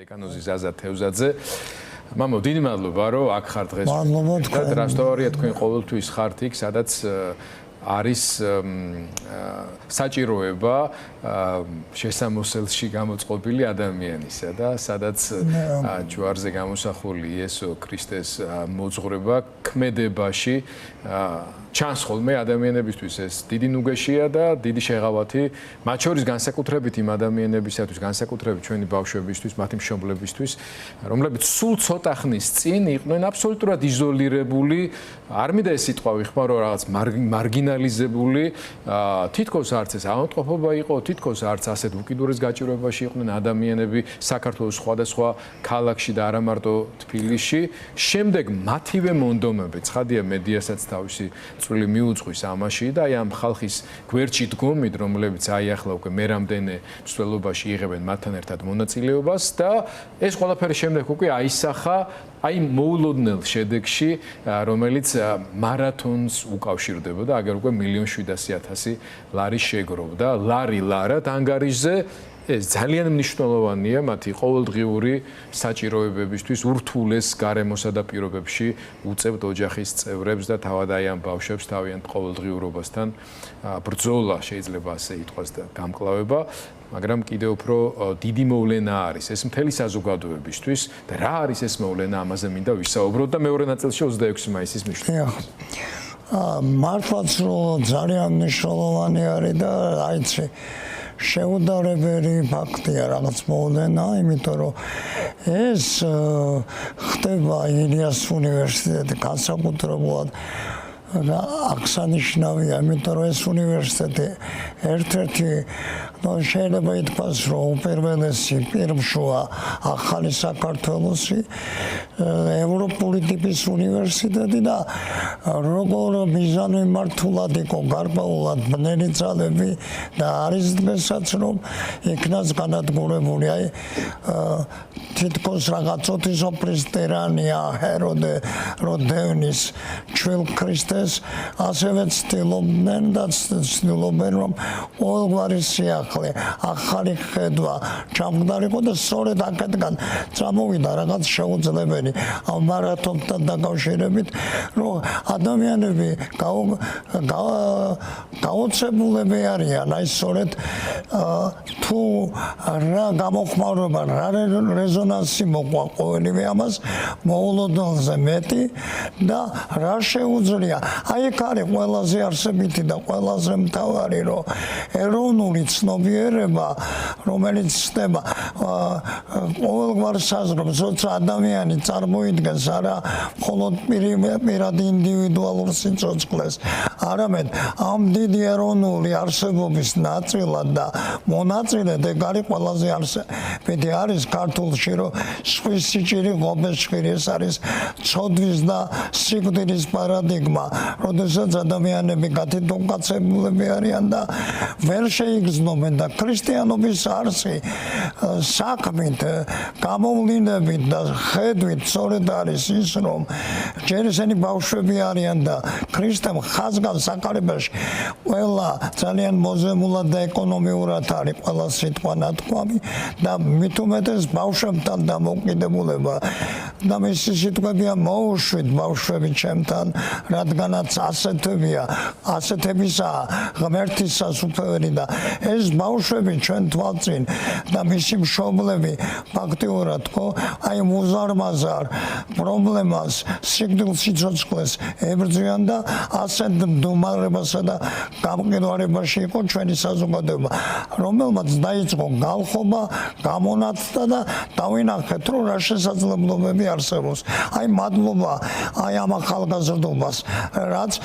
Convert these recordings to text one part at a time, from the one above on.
დეკანოზი ზაზა თევზაძე. მამო, დიდი მადლობა, რომ აქ ხარ დღეს. მადლობა თქვენ. რასთავარია თქვენ ყოველთვის ხართ იქ, სადაც არის საჭიროება შესამოსელში გამოწყობილი ადამიანისა და სადაც ჯვარზე გამოსახული იესო ქრისტეს მოძღვრება ქმედებაში ჩანს ხოლმე ადამიანებისთვის ეს დიდი ნუგეშია და დიდი შეღავათი მათ შორის განსაკუთრებით იმ ადამიანებისათვის განსაკუთრებით ჩვენი ბავშვებისთვის მათი მშობლებისთვის რომლებიც სულ ცოტა ხნის წინ იყვნენ აბსოლუტურად იზოლირებული არ მინდა ეს სიტყვა ვიხმარო რომ რაღაც მარგინალიზებული თითქოს არც ეს ავადმყოფობა იყო თითქოს არც ასეთ უკიდურეს გაჭირვებაში იყვნენ ადამიანები საქართველოს სხვადასხვა ქალაქში და არა მარტო თბილისში შემდეგ მათივე მონდომები ცხადია მედიასაც თავისი წვლილი მიუძღვის ამაში და აი ამ ხალხის გვერდში დგომით რომლებიც აი ახლა უკვე მერამდენე მსვლელობაში იღებენ მათთან ერთად მონაწილეობას და ეს ყველაფერი შემდეგ უკვე აისახა აი მოულოდნელ შედეგში რომელიც მარათონს უკავშირდებოდა აგერ უკვე 1,700,000 ლარი შეგროვდა ლარი ლარად ანგარიშზე ეს ძალიან მნიშვნელოვანია მათი ყოველდღიური საჭიროებებისთვის ურთულეს გარემოსა და პირობებში უწევთ ოჯახის წევრებს და თავად აი ამ ბავშვებს თავიანთ ყოველდღიურობასთან ბრძოლა შეიძლება ასე ითქვას და გამკლავება მაგრამ კიდევ უფრო დიდი მოვლენა არის ეს მთელი საზოგადოებისთვის და რა არის ეს მოვლენა ამაზე მინდა ვისაუბროთ და მეორე ნაწილში 26 მაისის მნიშვნელობა მართლაც რომ ძალიან მნიშვნელოვანი არის და აიცი შეუდარებელი ფაქტია რაღაც მოვლენა, იმიტომ რომ ეს ხდება ილიას უნივერსიტეტი განსაკუთრებულად აღსანიშნავია, იმიტომ რომ ეს უნივერსიტეტი ერთ-ერთი შეიძლება ითქვას, რომ უპირველესი პირმშუა ახალი საქართველოსი ევროპული ტიპის უნივერსიტეტი და როგორ მიზანმიმართულად იყო გარკვეულად ბნელი ძალები და არის დღესაც რომ იქნას განადგურებული აი თითქოს რაღაც ოცისოფლის ტერანია ჰეროდე როდევნის ჩვილ ქრისტეს ასევე ცდილობდნენ და ცდილობენ რომ ყოველგვარი სიახლე ახალი ხედვა ჩამგდარიყო და სწორედ აქედან წამოვიდა რაღაც შეუძლებელი ამ მარათონთან დაკავშირებით რომ ადამიანები გაოცებულები არიან აი სწორედ თუ რა გამოხმაურება რა რეზონანსი მოყვა ყოველივე ამას მოულოდნელზე მეტი და რა შეუძლია აი აქ არის ყველაზე არსებითი და ყველაზე მთავარი რომ ეროვნული ცნობიერება რომელიც ხდება ყოველგვარ საზღვრებს როცა ადამიანი წარმოიდგენს არა მხოლოდ პირად ინდივიდუალურ სიცოცხლეს არამედ ამ დიდი ეროვნული არსებობის ნაწილად და მონაწილედ ეგ არის ყველაზე არსებითი არის ქართულში რომ სხვის სიჭირი ღობეს ჭირი ეს არის ცოდვის და სიკვდილის პარადიგმა როდესაც ადამიანები გათვითმკაცებულები არიან და ვერ შეიგრძნობენ და ქრისტიანობის არსი საქმით გამოვლინებით და ხედვით სწორედ არის ის რომ ჯერ ესენი ბავშვები არიან და ქრისტემ ხაზგან საკარებაში ყველა ძალიან მოზემულად და ეკონომიურად არის ყველა სიტყვა ნათქვამი და მით უმეტეს ბავშვებთან დამოკიდებულება და მისი სიტყვებია მოუშვით ბავშვები ჩემთან რადგანაც ასეთებისა ღმერთისა სუფევრი და ეს ბავშვები ჩვენ თვალწინ და მისი მშობლები ფაქტიურად ხო აი მუზარმაზარ პრობლემას სიკვდილ სიცოცხლეს ებრძვიან და ასეთ მდგომარეობასა და გამყინვარებაში იყო ჩვენი საზოგადოება რომელმაც დაიწყო გალხობა გამონაცდა და დავინახეთ რომ რა შესაძლებლობები არსებობს აი მადლობა აი ამ ახალგაზრდობას რაც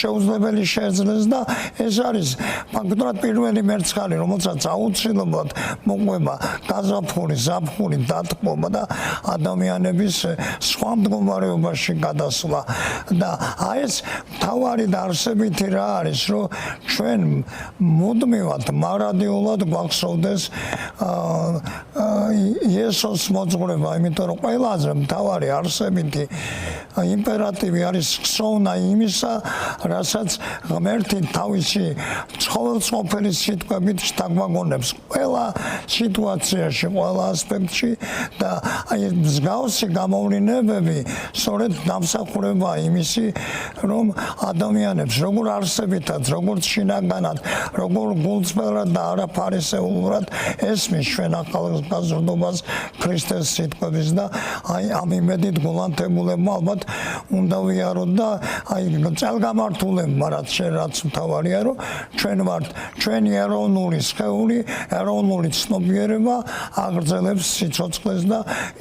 შეუძლებელი შეძლეს და ეს არის ფაქტობრივად პირველი მერცხალი რომელსაც აუცილებლად მოყვება გაზაფხული ზაფხული დათბობა და ადამიანების სხვა მდგომარეობაში გადასვლა და აი ეს თავარი და არსებითი რა არის რომ ჩვენ მუდმივად მარადიულად გვახსოვდეს იესოს მოძღვრება, იმიტომ რომ ყველაზე მთავარი არსებითი იმპერატივი არის ხსოვნა იმისა, რასაც ღმერთი თავისი ცხოველმყოფელი სიტყვებით შთაგვაგონებს ყველა სიტუაციაში, ყველა ასპექტში და მსგავსი გამოვლინებები სწორედ დამსახურება იმისი, რომ ადამიანებს როგორ არსებითად, როგორ შინაგანად, როგორ გულწრფელად და არაფარისეულურად ესმის ჩვენ ახალგაზრდობას ქრისტეს სიტყვების და ამ იმედით გულანთებულებმა ალბათ უნდა ვიაროთ და წელგამართულებმა რაც მთავარია, რომ ჩვენ ვართ ჩვენი ეროვნული სხეული, ეროვნული ცნობიერება აგრძელებს სიცოცხლეს და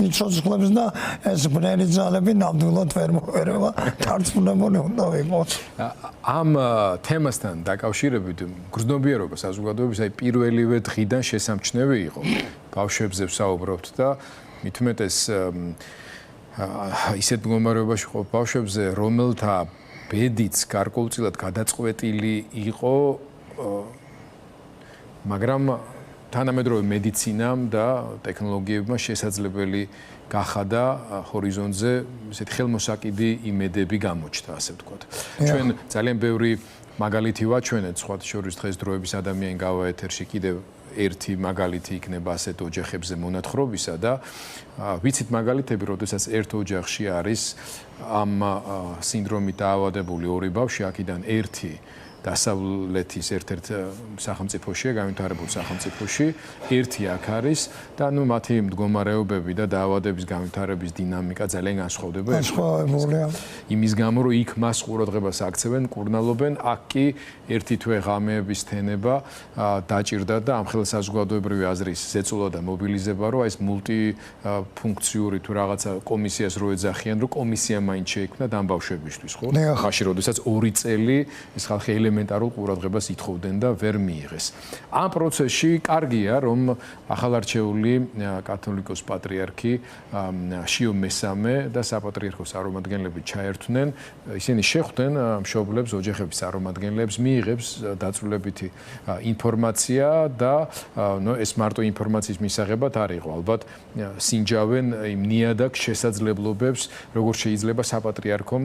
იცოცხლებს და ეს ბნელი ძალები ნამდვილად ვერ მოერევა, დარწმუნებული უნდა ვიყოთ. ამ თემასთან დაკავშირებით გრძნობიერება საზოგადოების პირველივე დღიდან შესამჩნევი იყო. ბავშვებზე ვსაუბრობთ და მით უმეტეს ისეთ მდგომარეობაში ყოფ ბავშვებზე, რომელთა ბედიც გარკვეულწილად გადაწყვეტილი იყო, მაგრამ თანამედროვე მედიცინამ და ტექნოლოგიებმა შესაძლებელი გახადა ჰორიზონტზე ესეთი ხელმოსაკიდი იმედები გამოჩნდა, ასე ვთქვათ. ჩვენ ძალიან ბევრი მაგალითი ვაჩვენეთ, სხვა შორის დღესდროების ადამიანი გავა ეთერში კიდევ ერთი მაგალითი იქნება ასეთ ოჯახებზე მონათხრობისა და ვიცით მაგალითები, როდესაც ერთ ოჯახში არის ამ სინდრომით დაავადებული ორი ბავშვი, აქედან ერთი დასავლეთის ერთ-ერთ სახელმწიფოშია, განვითარებულ სახელმწიფოში, ერთი აქ არის და მათი მდგომარეობები და დაავადების განვითარების დინამიკა ძალიან განსხვავდება. განსხვავებულია. იმის გამო, რომ იქ მას ყურადღებას აქცევენ, კურნალობენ, აქ კი ერთი თვე ღამეების თენება დაჭირდა და ამ ხელსაზოგადოებრივი აზრის ზეწოლა და მობილიზება, რომ ეს მულტიფუნქციური თუ რაღაცა კომისიას რო ეძახიან, რომ კომისია მაინც შეიქმნა ამ ბავშვებისთვის, ხო? მაშინ, როდესაც 2 წელი ეს ხალხი ელემენტარულ ყურადღებას ითხოვდნენ და ვერ მიიღეს. ამ პროცესში კარგია, რომ ახალარჩეული კათოლიკოს პატრიარქი შიო მესამე და საპატრიარქოს წარმომადგენლები ჩაერთვნენ. ისინი შეხვდნენ მშობლებს, ოჯახების წარმომადგენლებს, მიიღებს დაწვრილებითი ინფორმაცია და ეს მარტო ინფორმაციის მისაღებად არ იყო. ალბათ სინჯავენ იმ ნიადაგ შესაძლებლობებს, როგორ შეიძლება საპატრიარქომ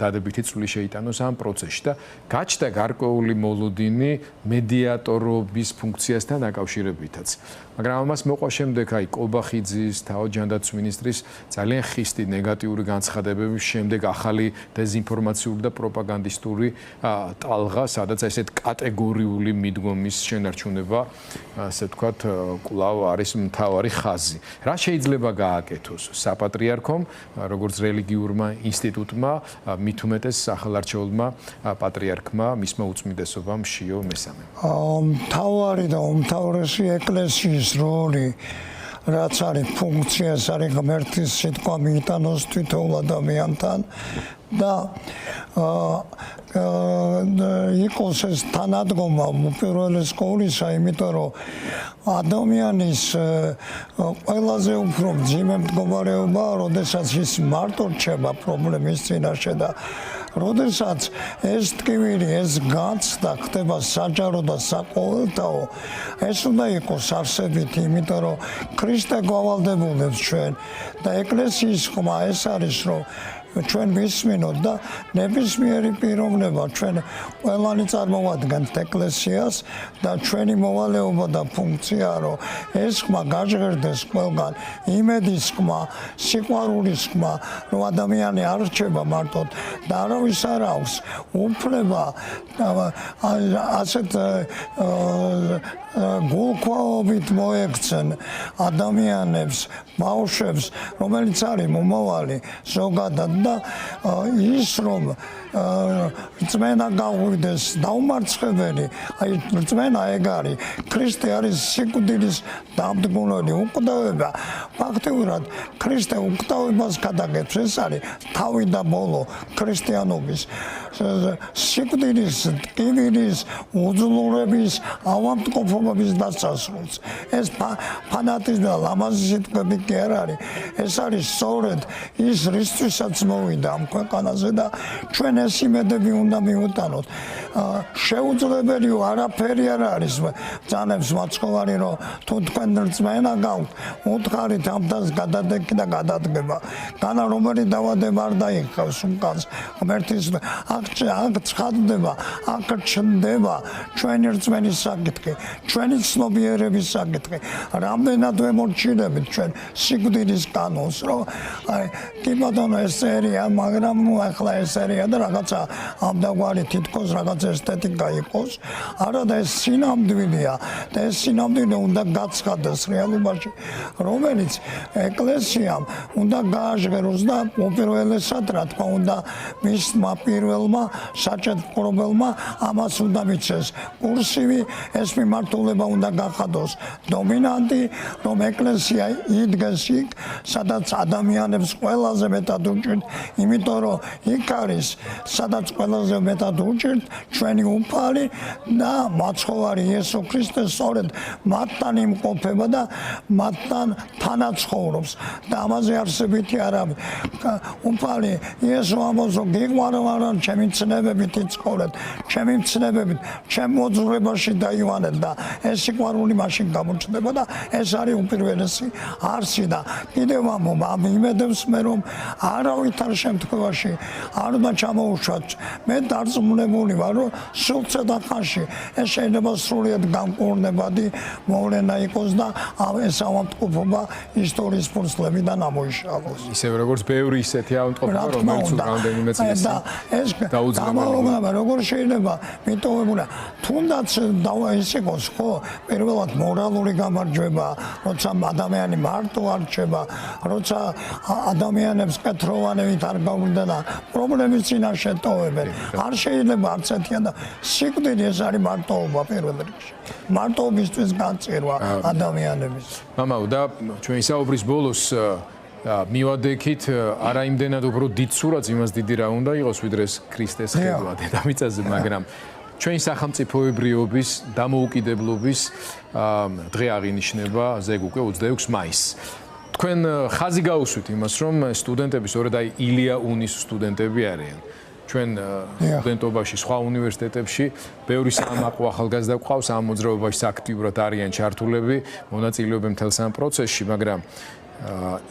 დადებითი წვლილი შეიტანოს ამ პროცესში და გაჩნდა გარკვეული მოლოდინი მედიატორობის ფუნქციასთან დაკავშირებითაც. მაგრამ ამას მოყვა შემდეგ კობახიძის, თავჯანდაცვის მინისტრის ძალიან ხისტი ნეგატიური განცხადებების შემდეგ ახალი დეზინფორმაციული და პროპაგანდისტური ტალღა, სადაც ესეთ კატეგორიული მიდგომის შენარჩუნება, ასე ვთქვათ, კვლავ არის მთავარი ხაზი. რა შეიძლება გააკეთოს საპატრიარქომ, როგორც რელიგიურმა ინსტიტუტმა, მით უმეტეს ახალარჩეულმა პატრიარქმა, მისმა უწმიდესობამ შიო მესამემ. მთავარი და უმთავრესი ეკლესიის როლი, რაც არის ფუნქცია, ეს არის ღმერთის სიტყვა მიიტანოს თითოეულ ადამიანთან და იყოს ეს თანადგომა უპირველეს ყოვლისა, იმიტომ რომ ადამიანის ყველაზე უფრო მძიმე მდგომარეობა, როდესაც ის მარტო რჩება პრობლემის წინაშე და როდესაც ეს ტკივილი, ეს განცდა ხდება საჯარო და საყოველთაო, ეს უნდა იყოს არსებითი, იმიტომ რომ ქრისტე გვავალდებულებს ჩვენ და ეკლესიის ხმა ეს არის, რომ ჩვენ ვისმინოთ და ნებისმიერი პიროვნება ჩვენ ყველანი წარმოვადგენთ ეკლესიას და ჩვენი მოვალეობა და ფუნქცია რომ ეს ხმა გაჟღერდეს ყველგან იმედის ხმა, სიყვარულის ხმა, რომ ადამიანი არ რჩება მარტო და არავის არ აქვს უფლება ასეთ გულქვაობით მოექცენ ადამიანებს, ბავშვებს, რომელიც არის მომავალი ზოგადად და ის რომ რწმენა გაღვიდეს დაუმარცხებელი, აი რწმენა ეგ არის, ქრისტე არის სიკვდილის დამდგმელი უკვდავება, ფაქტიურად ქრისტე უკვდავებას გადაგებს, ეს არის თავი და ბოლო ქრისტიანობის სიკვდილის, ტკივილის, უძლურების, ავადმყოფობის დასასრულს. ეს ფანატიზმი და ლამაზი სიტყვები კი არ არის, ეს არის სწორედ ის რისთვისაც მოვიდა ამ ქვეყანაზე და ჩვენ ეს იმედები უნდა მიუტანოთ. შეუძლებელი არაფერი არ არის ბრძანებს მაცხოვარი რომ თუ თქვენ რწმენა გაქვთ უთხარით ამ დას გადადეკი და გადადგება. განა რომელი დავადება არ დაიხავს უკანს ღმერთის აქ ცხადდება აქ ჩნდება ჩვენი რწმენის საკითხი ჩვენი ცნობიერების საკითხი რამდენად ვემორჩილებით ჩვენ სიკვდილის კანონს რომ აი კი ბატონო ეს წერია მაგრამ ახლა ეს წერია და რაღაცა ამდაგვარი თითქოს რაღაც ესთეტიკა იყოს არა და ეს სინამდვილეა და ეს სინამდვილე უნდა გაცხადდეს რეალობაში რომელიც ეკლესიამ უნდა გააჟღეროს და უპირველესად რა თქმა უნდა მისმა პირველმა საჭედპრობელმა ამას უნდა მიცეს კურსივი ეს მიმართულება უნდა გახადოს დომინანტი რომ ეკლესია იდგეს იქ სადაც ადამიანებს ყველაზე მეტად უჭირთ იმიტომ რომ იქ არის სადაც ყველაზე მეტად უჭირთ ჩვენი უფალი და მაცხოვარი იესო ქრისტე სწორედ მათთან იმყოფება და მათთან თანაცხოვრობს და ამაზე არსებითი არავის უფალი იესო ამბობს რომ გიყვარვარან ჩემი ცნებებით იცხოვრეთ ჩემი ცნებებით ჩემ მოძღვრებაში დაივანეთ და ეს სიყვარული მაშინ გამოჩნდება და ეს არის უპირველესი არსი და კიდევ ამ იმედებს მე რომ არავითარ შემთხვევაში არ უნდა ჩამოუშვათ მე დარწმუნებული ვარ რომ სულ ცოტა ხანში ეს შეიძლება სრულიად განკურნებადი მოვლენა იყოს და ეს ავადმყოფობა ისტორიის ფურცლებიდან ამოიშალოს ისევ როგორც ბევრი ისეთი ავადმყოფობა რომელიც რამდენიმე წელს დაუძლებელია როგორ შეიძლება მიტოვებულა თუნდაც ის იყოს ხო პირველად მორალური გამარჯვება როცა ადამიანი მარტო არჩება როცა ადამიანებს კეთროვანებით არ გაუვლდა და პრობლემის წინაშე ტოვებენ არ შეიძლება არც ერთიან და სიკვდილი ეს არის მარტოობა პირველ რიგში მარტოობისთვის განწირვა ადამიანების მამაო და ჩვენი საუბრის ბოლოს მივადექით არა იმდენად უფრო დიდ სურათს იმას დიდი რა უნდა იყოს ვიდრე ქრისტეს ხედვა დედამიწაზე მაგრამ ჩვენი სახელმწიფოებრიობის დამოუკიდებლობის დღე აღინიშნება ზეგ უკვე 26 მაისს თქვენ ხაზი გაუსვით იმას რომ სტუდენტები სწორედ აი ილია უნის სტუდენტები არიან ჩვენ სტუდენტობაში სხვა უნივერსიტეტებში ბევრი სამაყო ახალგაზრდა გვყავს ამ მოძრაობაში აქტიურად არიან ჩართულები მონაწილეობენ მთელ სამ პროცესში მაგრამ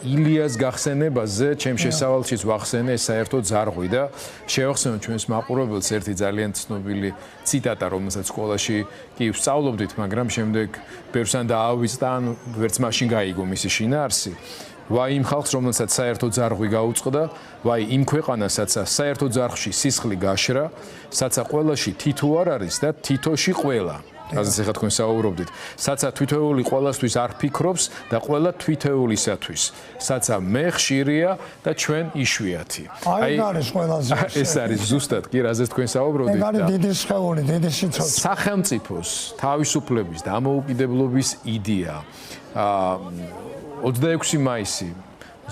ილიას გახსენებაზე ჩემ შესავალშიც ვახსენე ეს საერთოდ ზარღვი და შევახსენო ჩვენს მაყურებელს ერთი ძალიან ცნობილი ციტატა რომელსაც სკოლაში კი ვსწავლობდით მაგრამ შემდეგ ბევრსან დაავიწყდა ან ვერც მაშინ გაიგო მისი შინაარსი ვაი იმ ხალხს რომელსაც საერთოდ ზარღვი გაუწყდა ვაი იმ ქვეყანასაც საერთოდ ზარღვში სისხლი გაშრა საცა ყველაში თითო არ არის და თითოში ყველა რაზეც ახლა თქვენ საუბრობდით საცა თვითეული ყველასთვის არ ფიქრობს და ყველა თვითეულისათვის საცა მე ხშირია და ჩვენ იშვიათი აი არის ყველაზე ეს არის ზუსტად კი რაზეც თქვენ საუბრობდით ეგ არის დიდი სხეული დიდი სიცოცხლე სახელმწიფოს თავისუფლების დამოუკიდებლობის იდეა 26 მაისი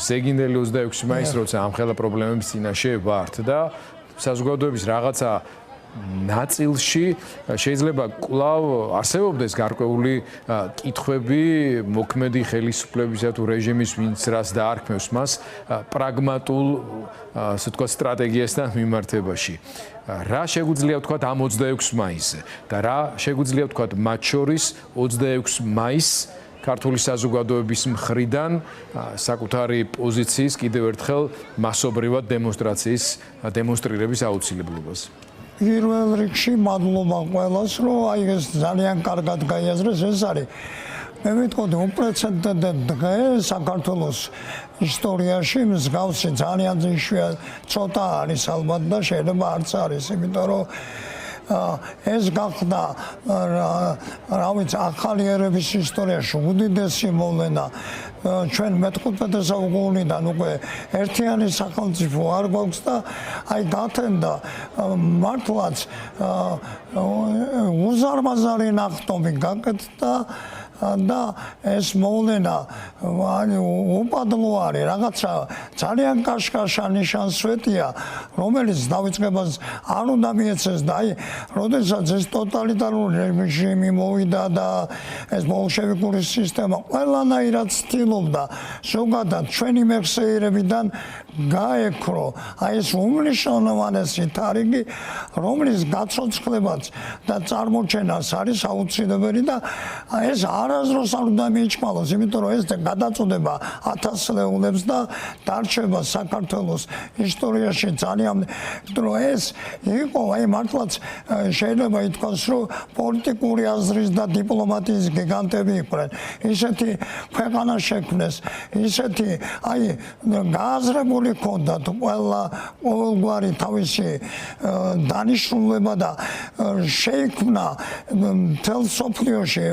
ზეგინდელი 26 მაისი როცა ამხელა პრობლემების წინაშე ვართ და საზოგადოების რაღაცა ნაწილში შეიძლება კვლავ არსებობდეს გარკვეული კითხვები მოქმედი ხელისუფლებისა თუ რეჟიმის ვინც რას დაარქმევს მას პრაგმატულ ასე ვთქვათ სტრატეგიასთან მიმართებაში რა შეგვიძლია ვთქვათ ამ 26 მაისზე და რა შეგვიძლია ვთქვათ მათ შორის 26 მაისს ქართული საზოგადოების მხრიდან საკუთარი პოზიციის კიდევ ერთხელ მასობრივად დემონსტრირების აუცილებლობას. პირველ რიგში მადლობა ყველას, რომ აი ეს ძალიან კარგად გაიაზრეს ეს არის. მე ვიტყოდი უპრეცედენტო დღე საქართველოს ისტორიაში მსგავსი ძალიან ცოტა არის ალბათ და შეიძლება არც არის, იმიტომ რომ ეს გახდა რა ვიცი ახალი ერების ისტორიაში უდიდესი მოვლენა ჩვენ მე-15 საუკუნიდან უკვე ერთიანი სახელმწიფო არ გვაქვს და აი გათენდა მართლაც უზარმაზარი ნახტომი გაკეთდა და ეს მოვლენა უპადლო არის, რაღაცა ძალიან კაშკაშა ნიშანსვეტია, რომელიც დაიწყებას არ უნდა მიეცეს და აი, როდესაც ეს ტოტალიტარული რეჟიმი მოვიდა და ეს ბოლშევიკური სისტემა ყველანაირად ცდილობდა ზოგადად ჩვენი მეხსიერებიდან გაექრო აი ეს უმნიშვნელოვანესი თარიღი, რომლის გაცოცხლებაც და წარმოჩენას არის აუცილებელი და ეს არასდროს არ უნდა მიიჩმალოს, იმიტომ რომ ეს გადაწოდება ათასლეულებს და დარჩება საქართველოს ისტორიაში ძალიან, რომ ეს იყო აი მართლაც შეიძლება ითქვას, რომ პოლიტიკური აზრის და დიპლომატიის გიგანტები იყვნენ. ისეთი ქვეყანა შექმნეს, ისეთი აი გააზრებული ჰქონდათ ყოველგვარი თავისი დანიშნულება და შეიქმნა მთელ მსოფლიოში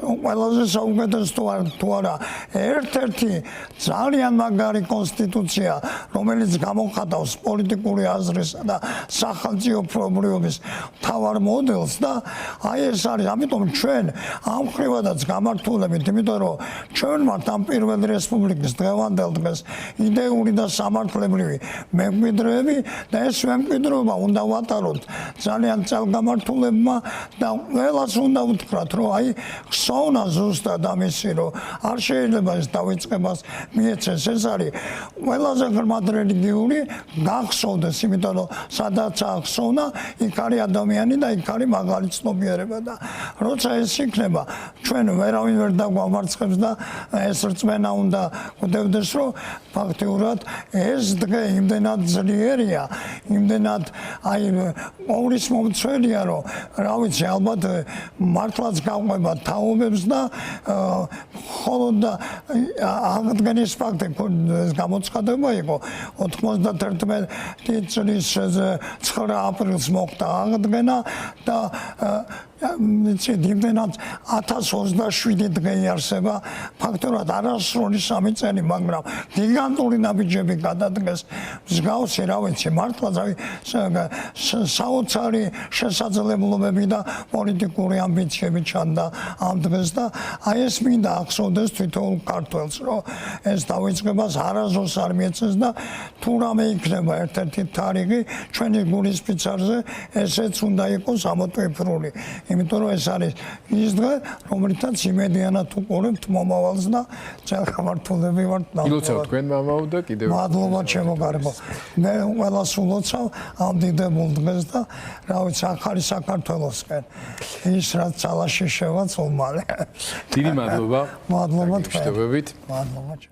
ყველაზე საუკეთესო თუ არა ერთ-ერთი ძალიან მაგარი კონსტიტუცია, რომელიც გამოხატავს პოლიტიკური აზრისა და სახელმწიფოებრიობის მთავარ მოდელს და აი ეს არის, ამიტომ ჩვენ ამ ხრივადაც გამართულებით, იმიტომ რომ ჩვენ ვართ ამ პირველი რესპუბლიკის დღევანდელ დღეს იდეური და სამართლებრივი მემკვიდრეები და ეს მემკვიდრეობა უნდა ვატაროთ ძალიან წელგამართულებმა და ყველას უნდა უთხრათ, რომ აი ხსოვნა ზუსტად ამისი, რომ არ შეიძლება ეს დავიწყებას მიეცეს, ეს არის ყველაზე ღრმად რელიგიური გახსოვდეს, იმიტომ რომ სადაც ახსოვნა, იქ არის ადამიანი და იქ არის მაღალი ცნობიერება და როცა ეს იქნება, ჩვენ ვერავინ ვერ დაგვამარცხებს და ეს რწმენა უნდა გვდევდეს, რომ ფაქტიურად ეს დღე იმდენად ძლიერია, იმდენად აი ყოვლის მომცველია, რომ რა ვიცი, ალბათ მართლაც გავყვება თაობებს და მხოლოდ აღდგენის ფაქტი გამოცხადება იყო 91 წლის 9 აპრილს მოხდა აღდგენა და იმდენად 1027 დღე იარსება, ფაქტობრივად არასრული 3 წელი, მაგრამ გიგანტური ნაბიჯები გადადგეს, მსგავსი, რა ვიცი, მართლაც საოცარი შესაძლებლობები და პოლიტიკური ამბიციები ჩანდა ამ დღეს და აი ეს მინდა ახსოვდეს თითოეულ ქართველს, რომ ეს დავიწყებას არასდროს არ მიეცეს და თუ რამე იქნება ერთ-ერთი თარიღი ჩვენი გულის ფიცარზე, ესეც უნდა იყოს ამოტვიფრული. იმიტომ რომ ეს არის ის დღე, რომლითაც იმედიანად უყურებთ მომავალს და წელგამართულები ვართ. ილოცავ თქვენ მამაო და კიდევ მადლობა ჩემო გარემო. მე ყველას ულოცავ ამ დიდებულ დღეს და რა ვიცი, ახალი საქართველოსკენ. ის რაც ძალაში შევაწვდომალე. დიდი მადლობა. მადლობა თქვენ. გიშტობებით. მადლობა.